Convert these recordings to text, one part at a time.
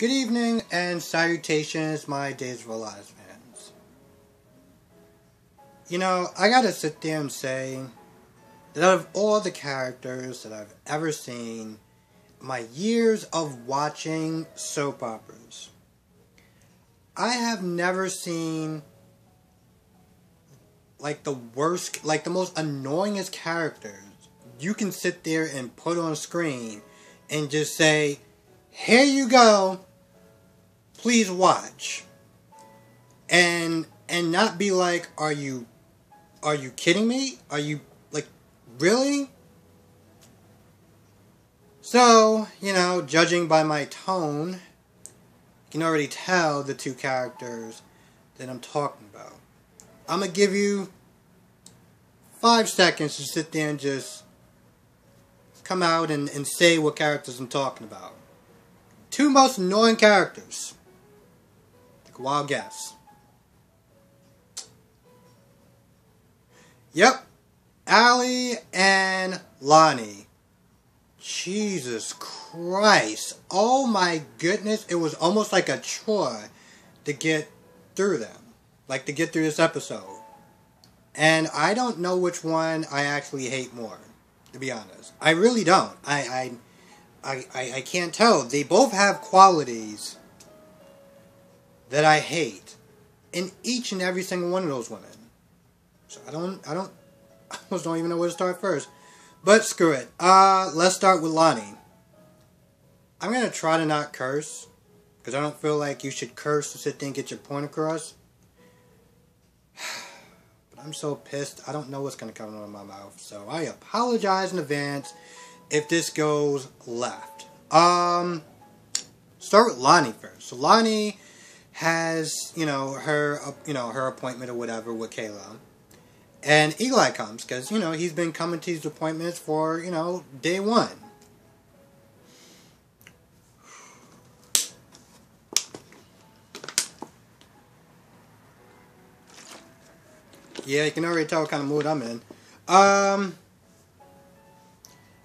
Good evening and salutations, my Days of Our Lives fans. You know, I gotta sit there and say that out of all the characters that I've ever seen, my years of watching soap operas, I have never seen like the worst, like the most annoyingest characters you can sit there and put on screen and just say, here you go, please watch. And not be like, are you kidding me? Are you, like, really? So, you know, judging by my tone, you can already tell the two characters that I'm talking about. I'm going to give you 5 seconds to sit there and just come out and say what characters I'm talking about. Two most annoying characters. Take a wild guess. Yep. Allie and Lani. Jesus Christ. Oh my goodness. It was almost like a chore to get through them. Like to get through this episode. And I don't know which one I actually hate more, to be honest. I really don't. I can't tell. They both have qualities that I hate in each and every single one of those women. So I almost don't even know where to start first. But screw it. Let's start with Lani. I'm going to try to not curse, because I don't feel like you should curse to sit there and get your point across. But I'm so pissed. I don't know what's going to come out of my mouth. So I apologize in advance if this goes left. Start with Lani first. So Lani has, her appointment or whatever with Kayla. And Eli comes, because, he's been coming to these appointments for, day one. Yeah, you can already tell what kind of mood I'm in. And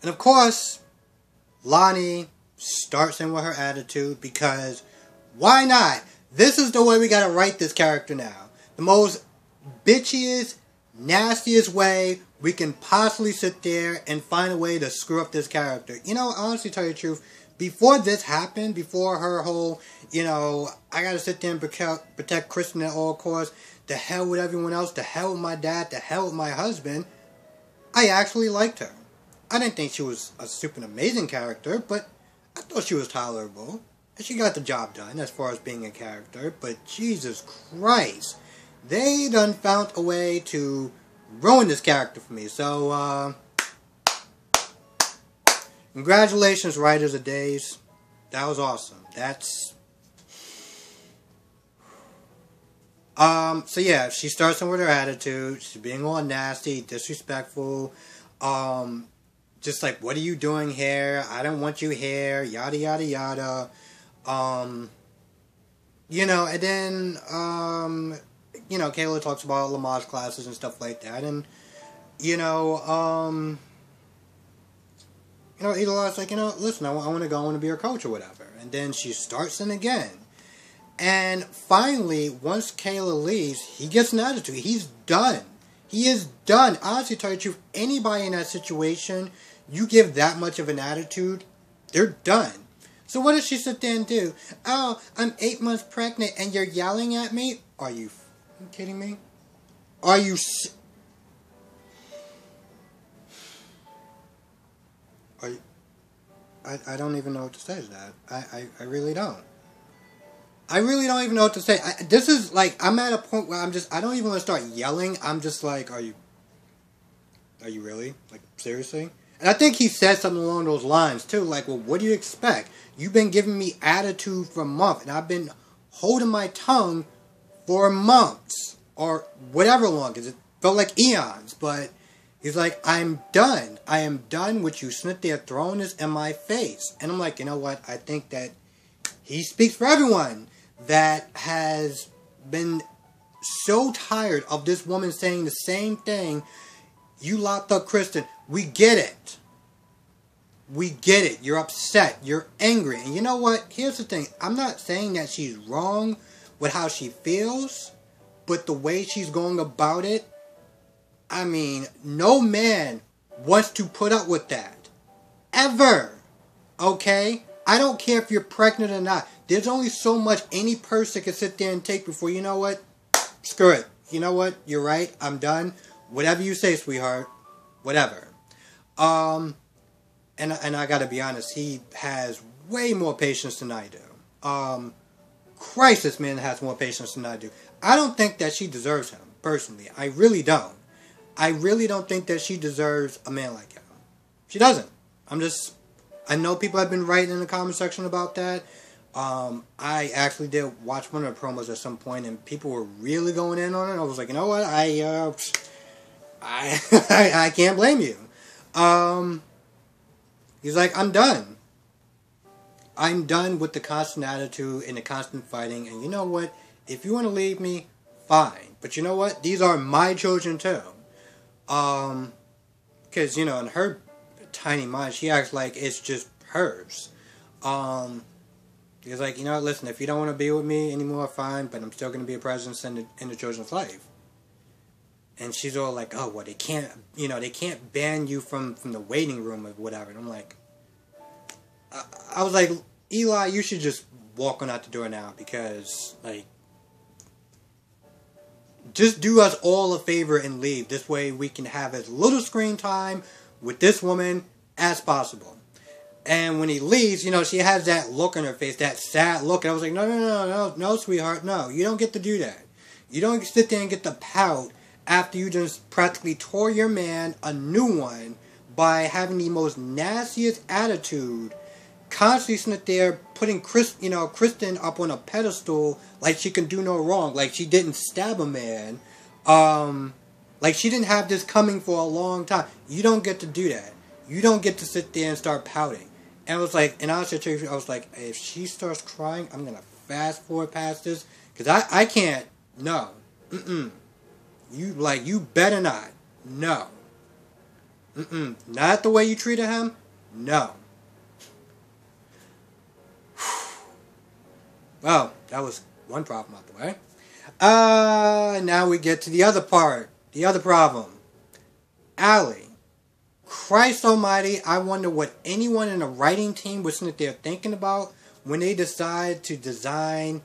of course, Lani starts in with her attitude, because why not? This is the way we gotta write this character now. The most bitchiest, nastiest way we can possibly sit there and find a way to screw up this character. Honestly, tell you the truth, before this happened, before her whole, I gotta sit there and protect Kristen at all costs, the hell with everyone else, the hell with my dad, the hell with my husband, I actually liked her. I didn't think she was a super amazing character, but I thought she was tolerable. And she got the job done as far as being a character. But Jesus Christ, they done found a way to ruin this character for me. So, congratulations, writers of Days. That was awesome. So yeah, she starts in with her attitude. She's being all nasty, disrespectful. Just like, what are you doing here? I don't want you here. Yada, yada, yada. And then, Kayla talks about Lamaze classes and stuff like that. And, Eli's like, listen, I want to go, I want to be your coach or whatever. And then she starts in again. And finally, once Kayla leaves, he gets an attitude. He's done. He is done. Honestly, to tell you the truth, anybody in that situation, you give that much of an attitude, they're done. So what does she sit there and do? Oh, I'm 8 months pregnant and you're yelling at me? Are you kidding me? Are you... I don't even know what to say to that. I really don't. I really don't even know what to say. This is like, I'm at a point where I don't even want to start yelling. I'm just like, are you really? Like, seriously? And I think he said something along those lines, too. Like, well, what do you expect? You've been giving me attitude for a month, and I've been holding my tongue for months. Or whatever long, because it felt like eons. But he's like, I'm done. I am done with you sitting there throwing this in my face. And I'm like, you know what? I think that he speaks for everyone that has been so tired of this woman saying the same thing. You locked up Kristen. We get it. We get it. You're upset. You're angry. And you know what? Here's the thing. I'm not saying that she's wrong with how she feels, but the way she's going about it, I mean, no man wants to put up with that. Ever. Okay? I don't care if you're pregnant or not. There's only so much any person can sit there and take before, you know what? Screw it. You know what? You're right. I'm done. Whatever you say, sweetheart. Whatever. And I gotta be honest, he has way more patience than I do. Christ, this man has more patience than I do. I don't think that she deserves him, personally. I really don't. I really don't think that she deserves a man like him. She doesn't. I know people have been writing in the comment section about that. I actually did watch one of the promos at some point, and people were really going in on it. I was like, you know what? I can't blame you. He's like, I'm done. I'm done with the constant attitude and the constant fighting. And you know what? If you want to leave me, fine. But you know what? These are my children too. Because, you know, in her tiny mind, she acts like it's just hers. He's like, you know, listen, if you don't want to be with me anymore, fine. But I'm still going to be a presence in the children's life. And she's all like, oh, well, they can't ban you from the waiting room or whatever. And I'm like, I was like, Eli, you should just walk on out the door now, because, like, just do us all a favor and leave. This way we can have as little screen time with this woman as possible. And when he leaves, you know, she has that look on her face, that sad look. And I was like, no, sweetheart, no. You don't get to do that. You don't sit there and get to pout after you just practically tore your man a new one by having the most nastiest attitude, constantly sitting there putting Kristen up on a pedestal like she can do no wrong, like she didn't stab a man, like she didn't have this coming for a long time. You don't get to do that. You don't get to sit there and start pouting. And I was like, and honestly, I was like, if she starts crying, I'm gonna fast forward past this, because I can't. No, You better not. No. Not the way you treated him. No. Well, that was one problem out the way. Now we get to the other part. The other problem. Allie. Christ almighty, I wonder what anyone in the writing team was sitting there thinking about when they decided to design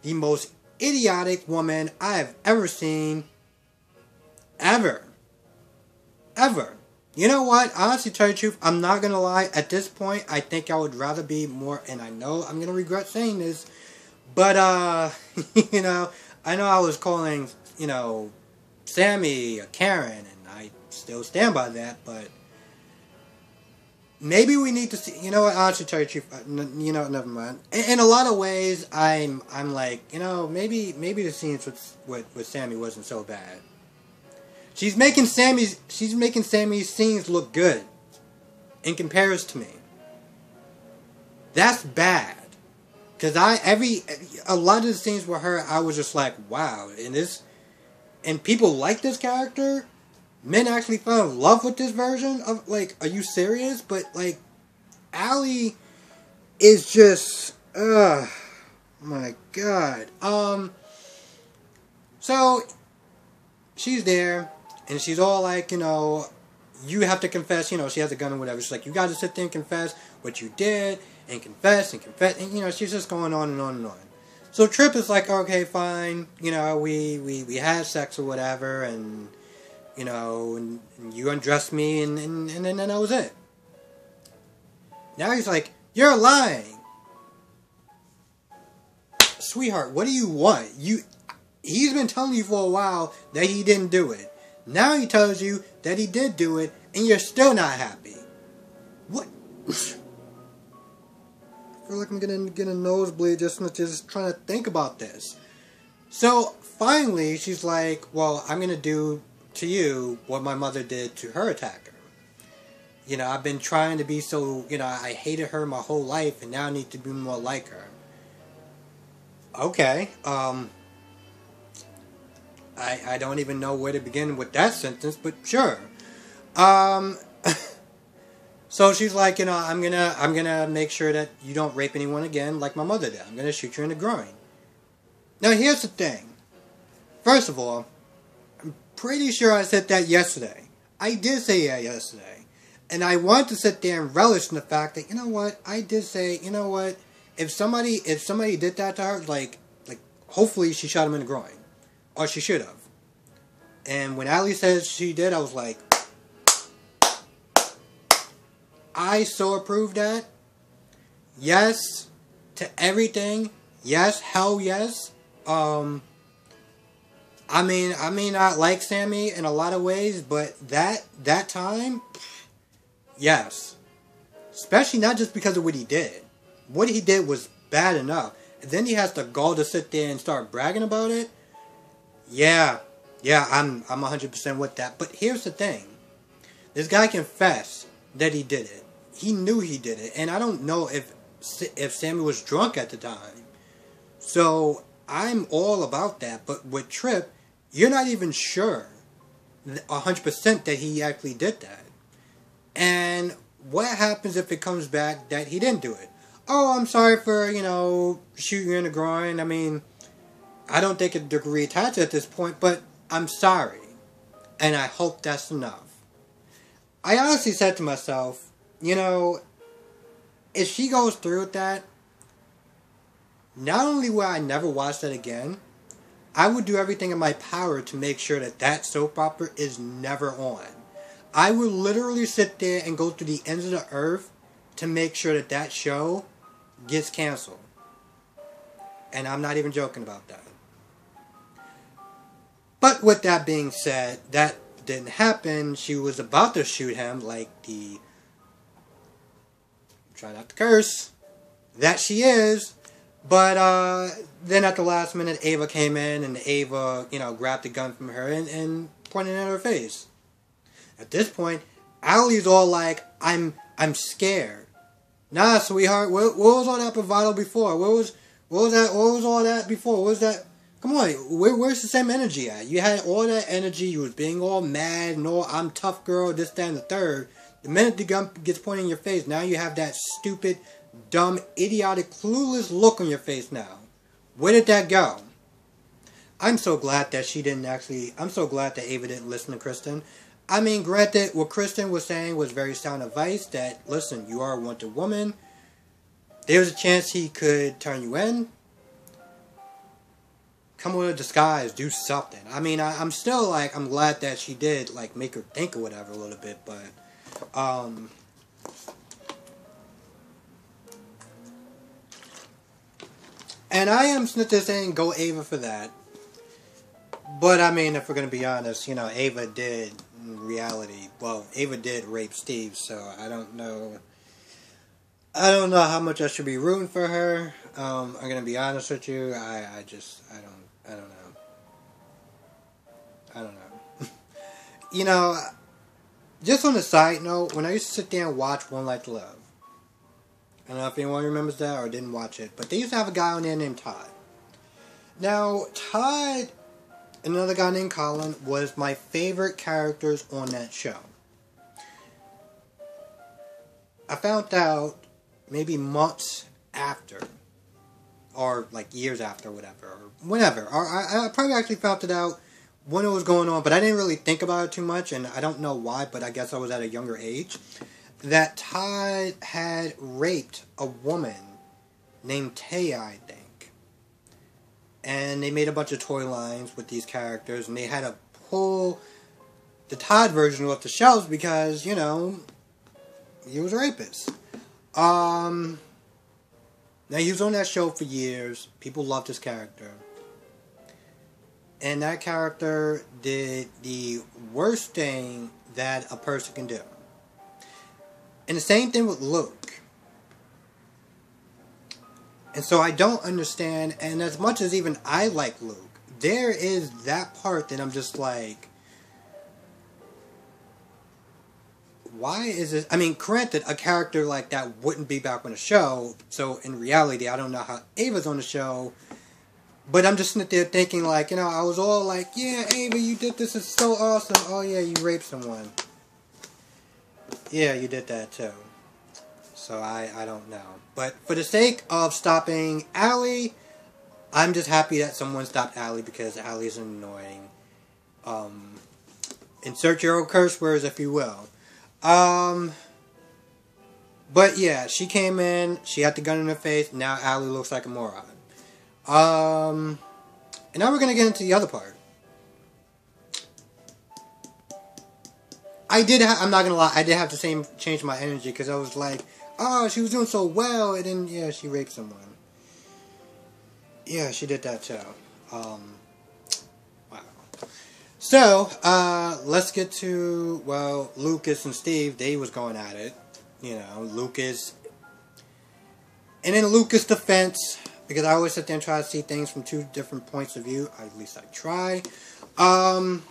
the most idiotic woman I have ever seen. Ever. You know what? Honestly, to tell you the truth, I'm not going to lie. At this point, I think I would rather be more, and I know I'm going to regret saying this, but, you know, I know I was calling, you know, Sammy a Karen, and I still stand by that, but maybe we need to see, you know what, honestly, to tell you the truth, you know, never mind. In a lot of ways, I'm like, you know, maybe the scenes with Sammy wasn't so bad. She's making Sammy's scenes look good in comparison to me. That's bad. Cause a lot of the scenes with her, I was just like, wow, and people like this character. Men actually fell in love with this version of, like, are you serious? But like, Allie is just, my God. So she's there. And she's all like, you know, you have to confess, you know, she has a gun or whatever. She's like, you got to sit there and confess what you did, and confess, and, you know, she's just going on and on and on. So Tripp is like, okay, fine, you know, we had sex or whatever, and, you know, and you undressed me, and then that was it. Now he's like, you're lying. Sweetheart, what do you want? He's been telling you for a while that he didn't do it. Now he tells you that he did do it, and you're still not happy. What? I feel like I'm gonna get a nosebleed just trying to think about this. So finally, she's like, well, I'm gonna do to you what my mother did to her attacker. You know, I've been trying to be so, you know, I hated her my whole life, and now I need to be more like her. Okay, I don't even know where to begin with that sentence, but sure. So she's like, I'm gonna make sure that you don't rape anyone again like my mother did. I'm gonna shoot you in the groin. Now here's the thing. First of all, I'm pretty sure I said that yesterday. I did say that yesterday. And I wanted to sit there and relish in the fact that, I did say, if somebody did that to her, like hopefully she shot him in the groin. Or she should have. And when Allie said she did, I was like, I so approve that. Yes to everything. Yes, hell yes. I may not like Sammy in a lot of ways, but that time, yes. Especially not just because of what he did. What he did was bad enough. And then he has the gall to sit there and start bragging about it. Yeah, I'm 100% with that. But here's the thing. This guy confessed that he did it. He knew he did it. And I don't know if Sammy was drunk at the time. So I'm all about that. But with Tripp, you're not even sure 100% that he actually did that. And what happens if it comes back that he didn't do it? Oh, I'm sorry for, shooting you in the groin. I mean, I don't think a degree attached at this point, but I'm sorry. And I hope that's enough. I honestly said to myself, if she goes through with that, not only will I never watch that again, I would do everything in my power to make sure that soap opera is never on. I would literally sit there and go to the ends of the earth to make sure that show gets canceled. And I'm not even joking about that. But with that being said, that didn't happen. She was about to shoot him like try not to curse, that she is. But then at the last minute, Ava came in, and Ava, grabbed the gun from her and pointed it at her face. At this point, Allie's all like, I'm scared. Nah, sweetheart, what was all that bravado before? What was all that before? What was that? Come on, where's the same energy at? You had all that energy, you was being all mad and all, I'm tough girl, this, that, and the third. The minute the gun gets pointed in your face, now you have that stupid, dumb, idiotic, clueless look on your face now. Where did that go? I'm so glad that I'm so glad that Ava didn't listen to Kristen. I mean, granted, what Kristen was saying was very sound advice that, listen, you are a wanted woman. There's a chance he could turn you in. Come with a disguise, do something. I mean, I'm still like, I'm glad that she did, like, make her think or whatever a little bit, but, and I am just saying go Ava for that. But, I mean, if we're going to be honest, Ava did, in reality, Ava did rape Steve, so I don't know how much I should be rooting for her. I'm going to be honest with you, I don't know. Just on a side note, when I used to sit there and watch One Life to Live, I don't know if anyone remembers that or didn't watch it, but they used to have a guy on there named Todd. Now, Todd, another guy named Colin, was my favorite characters on that show. I found out maybe months after, or like years after, whatever, or whenever. Or I probably actually found it out when it was going on, but I didn't really think about it too much, and I don't know why, but I guess I was at a younger age, that Todd had raped a woman named Taya, I think. And they made a bunch of toy lines with these characters, and they had to pull the Todd version off the shelves because, he was a rapist. Now, he was on that show for years. People loved his character. And that character did the worst thing that a person can do. And the same thing with Luke. And so I don't understand, and as much as even I like Luke, there is that part that I'm just like, why is this? I mean, granted, a character like that wouldn't be back on the show, so in reality, I don't know how Ava's on the show, but I'm just sitting there thinking like, I was all like, yeah, Ava, you did this, it's so awesome. Oh yeah, you raped someone. Yeah, you did that too. So I don't know. But for the sake of stopping Allie, I'm just happy that someone stopped Allie, because Allie is annoying. Insert your own curse words if you will. But yeah, she came in, she had the gun in her face, now Allie looks like a moron. And now we're gonna get into the other part. I'm not gonna lie, I did have to change my energy, because I was like, oh, she was doing so well, and then, yeah, she raped someone. Yeah, she did that too. Wow. So, let's get to, well, Lucas and Steve, they was going at it. You know, Lucas. And in Lucas' defense, because I always sit there and try to see things from two different points of view, at least I try. And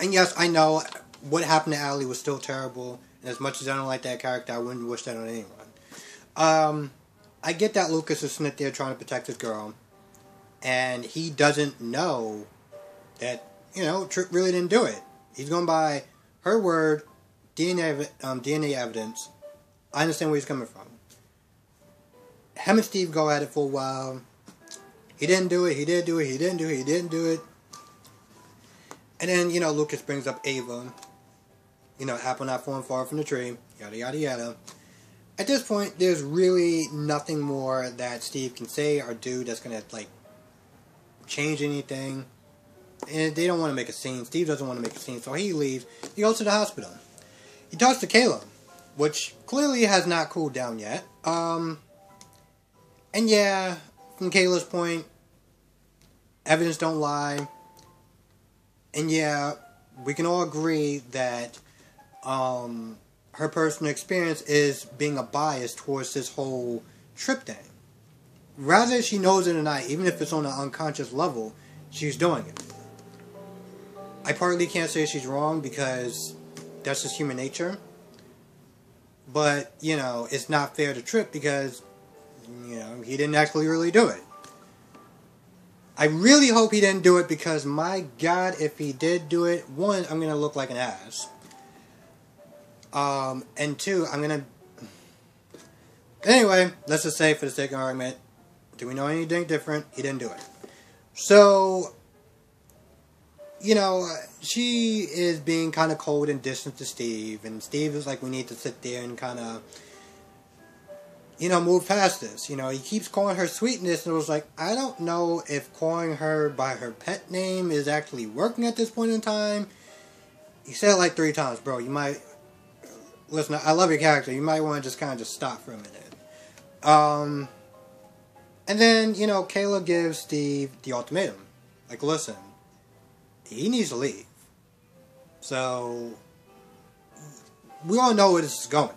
yes, I know what happened to Allie was still terrible. And as much as I don't like that character, I wouldn't wish that on anyone. I get that Lucas is sitting there trying to protect his girl. And he doesn't know that, you know, Tripp really didn't do it. He's going by her word, DNA evidence. I understand where he's coming from. Him and Steve go at it for a while. He didn't do it, he did do it, he didn't do it, he didn't do it. And then, you know, Lucas brings up Ava. You know, apple not falling far from the tree. Yada, yada, yada. At this point, there's really nothing more that Steve can say or do that's going to, like, change anything. And they don't want to make a scene. Steve doesn't want to make a scene, so he leaves. He goes to the hospital. He talks to Kayla, which clearly has not cooled down yet. And yeah, from Kayla's point, evidence don't lie. And yeah, we can all agree that her personal experience is being a bias towards this whole Tripp thing. Rather she knows it or not, even if it's on an unconscious level, she's doing it. I partly can't say she's wrong, because that's just human nature. But, you know, it's not fair to Tripp, because, you know, he didn't actually really do it. I really hope he didn't do it, because, my God, if he did do it, one, I'm going to look like an ass. And two, I'm going to... Anyway, let's just say, for the sake of argument, do we know anything different? He didn't do it. So, you know, she is being kind of cold and distant to Steve. And Steve is like, we need to sit there and kind of, you know, move past this. You know, he keeps calling her sweetness. And it was like, I don't know if calling her by her pet name is actually working at this point in time. He said it like 3 times. Bro, you might... Listen, I love your character. You might want to just kind of just stop for a minute. And then, you know, Kayla gives Steve the ultimatum. Like, listen, he needs to leave. So, we all know where this is going.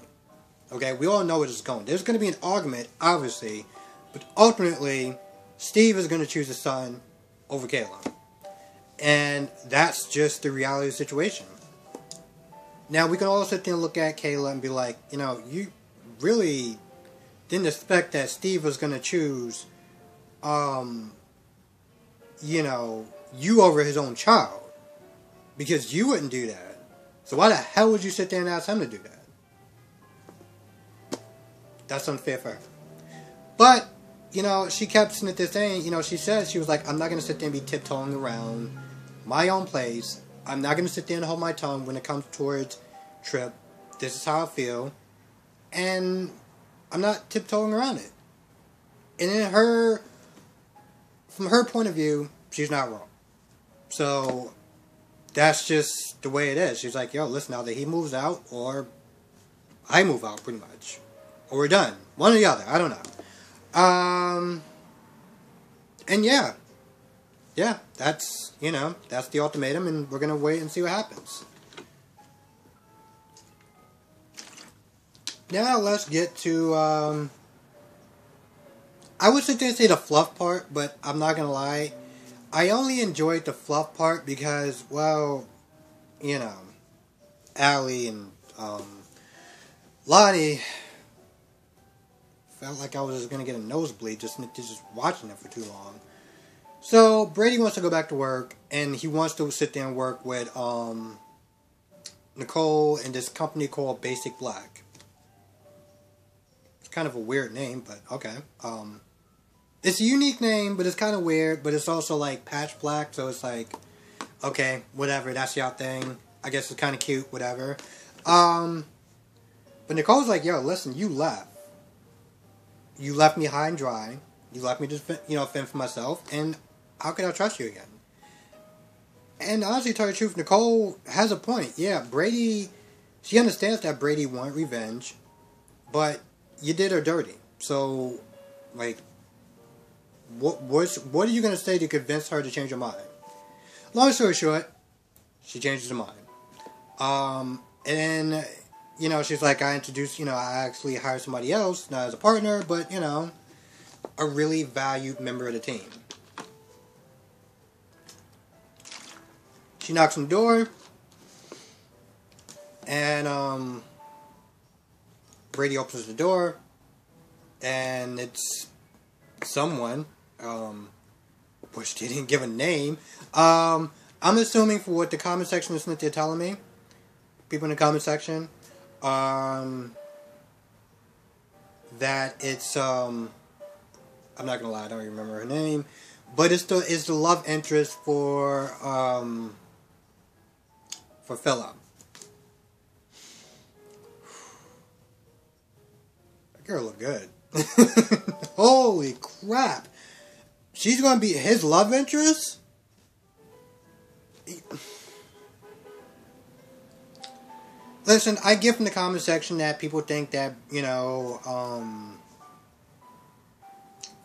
Okay, we all know where this is going. There's going to be an argument, obviously, but ultimately, Steve is going to choose his son over Kayla. And that's just the reality of the situation. Now, we can all sit there and look at Kayla and be like, you know, you really didn't expect that Steve was going to choose, you know, you over his own child. Because you wouldn't do that. So why the hell would you sit there and ask him to do that? That's unfair for her. But, you know, she kept sitting there saying, you know, she said, she was like, I'm not going to sit there and be tiptoeing around my own place. I'm not going to sit there and hold my tongue when it comes towards Tripp. This is how I feel. And I'm not tiptoeing around it. And in her, from her point of view, she's not wrong. So, that's just the way it is. She's like, yo, listen, either he moves out, or I move out, pretty much. Or we're done. One or the other. I don't know. And yeah. Yeah, that's, you know, that's the ultimatum, and we're going to wait and see what happens. Now let's get to, I would sit there and say the fluff part, but I'm not going to lie. I only enjoyed the fluff part because, well, you know, Allie and Lani felt like I was just going to get a nosebleed just watching it for too long. So, Brady wants to go back to work, and he wants to sit there and work with Nicole in this company called Basic Black. It's kind of a weird name, but okay. It's a unique name, but it's kind of weird, but it's also like patch black, so it's like, okay, whatever, that's your thing. I guess it's kind of cute, whatever. But Nicole's like, yo, listen, you left. You left me high and dry. You left me to, fend for myself, and how can I trust you again? And honestly, to tell you the truth, Nicole has a point. Yeah, Brady, she understands that Brady wanted revenge, but you did her dirty. So, like, what are you going to say to convince her to change her mind? Long story short, she changes her mind. And, she's like, I actually hired somebody else, not as a partner, but, a really valued member of the team. She knocks on the door, and Brady opens the door, and it's someone, which they didn't give a name. I'm assuming for what the comment section is they're telling me, people in the comment section, that it's I'm not gonna lie, I don't remember her name, but it's the love interest for Philip. That girl look good. Holy crap. She's going to be his love interest? Listen, I get from the comment section that people think that,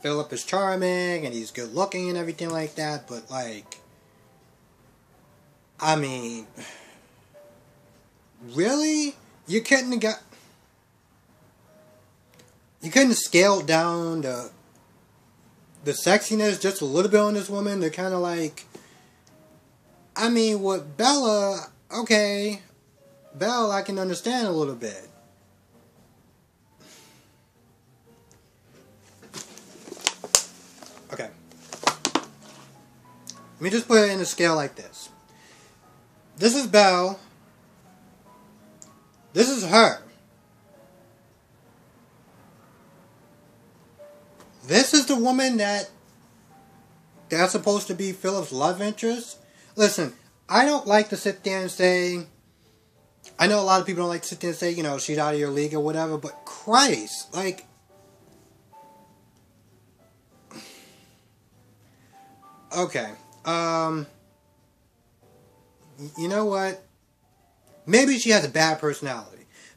Philip is charming and he's good looking and everything like that, but like, I mean, really? You couldn't have scaled down the sexiness just a little bit on this woman to kind of like, I mean, with Bella, okay, Belle I can understand a little bit. Okay. Let me just put it in a scale like this. This is Belle. This is her. This is the woman that's supposed to be Philip's love interest. Listen, I don't like to sit there and say, I know a lot of people don't like to sit there and say, she's out of your league or whatever, but Christ, like, okay, you know what? Maybe she has a bad personality.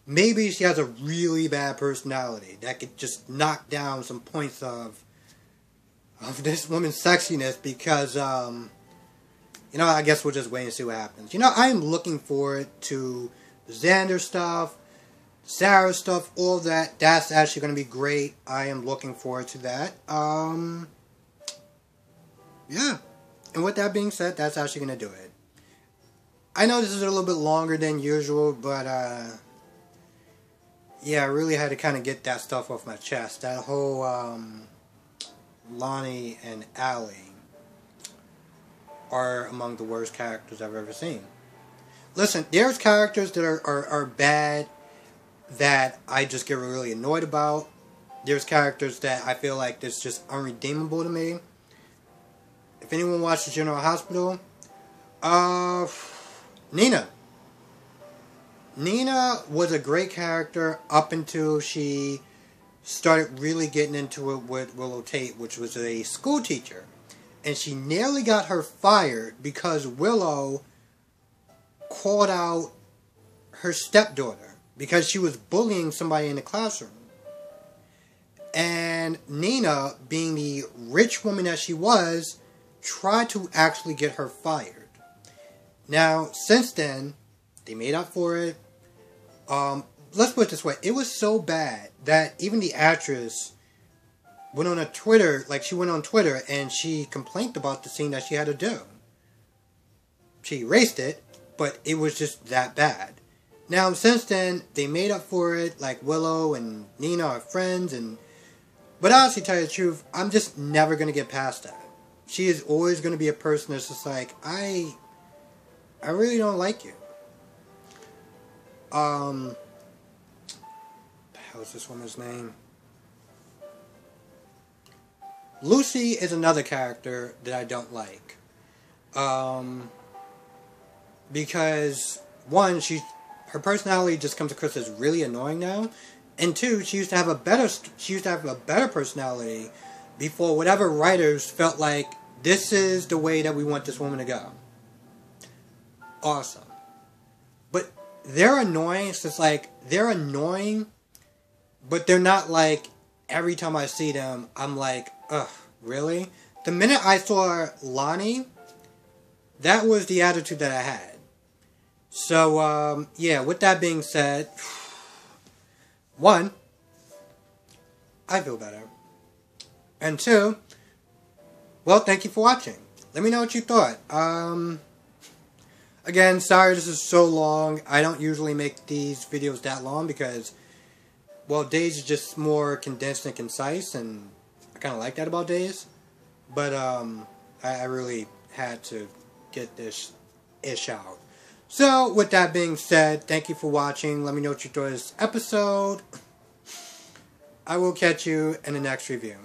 Maybe she has a really bad personality that could just knock down some points of this woman's sexiness because, I guess we'll just wait and see what happens. I am looking forward to Xander stuff, Sarah stuff, all that. That's actually going to be great. I am looking forward to that. Yeah. And with that being said, that's actually going to do it. I know this is a little bit longer than usual, but, yeah, I really had to kind of get that stuff off my chest. That whole, Lani and Allie are among the worst characters I've ever seen. Listen, there's characters that are bad that I just get really annoyed about. There's characters that I feel like that's just unredeemable to me. If anyone watches General Hospital, Nina. Nina was a great character up until she started really getting into it with Willow Tate, which was a school teacher. And she nearly got her fired because Willow called out her stepdaughter because she was bullying somebody in the classroom. And Nina, being the rich woman that she was, tried to actually get her fired. Now, since then, they made up for it. Let's put it this way. It was so bad that even the actress went on Twitter and she complained about the scene that she had to do. She erased it, but it was just that bad. Now, since then, they made up for it, like Willow and Nina are friends, but honestly, to tell you the truth, I'm just never going to get past that. She is always going to be a person that's just like, I really don't like you. the hell is this woman's name? Lucy is another character that I don't like. Because one, her personality just comes across as really annoying now, and two, she used to have a better personality before whatever writers felt like this is the way that we want this woman to go. Awesome. But they're annoying. It's just like, they're annoying, but they're not like, every time I see them, I'm like, ugh, really? The minute I saw Lani, that was the attitude that I had. So, yeah, with that being said, one, I feel better. And two, well, thank you for watching. Let me know what you thought. Again, sorry this is so long. I don't usually make these videos that long because, well, Days is just more condensed and concise, and I kind of like that about Days. But, I really had to get this ish out. So, with that being said, thank you for watching. Let me know what you thought of this episode. I will catch you in the next review.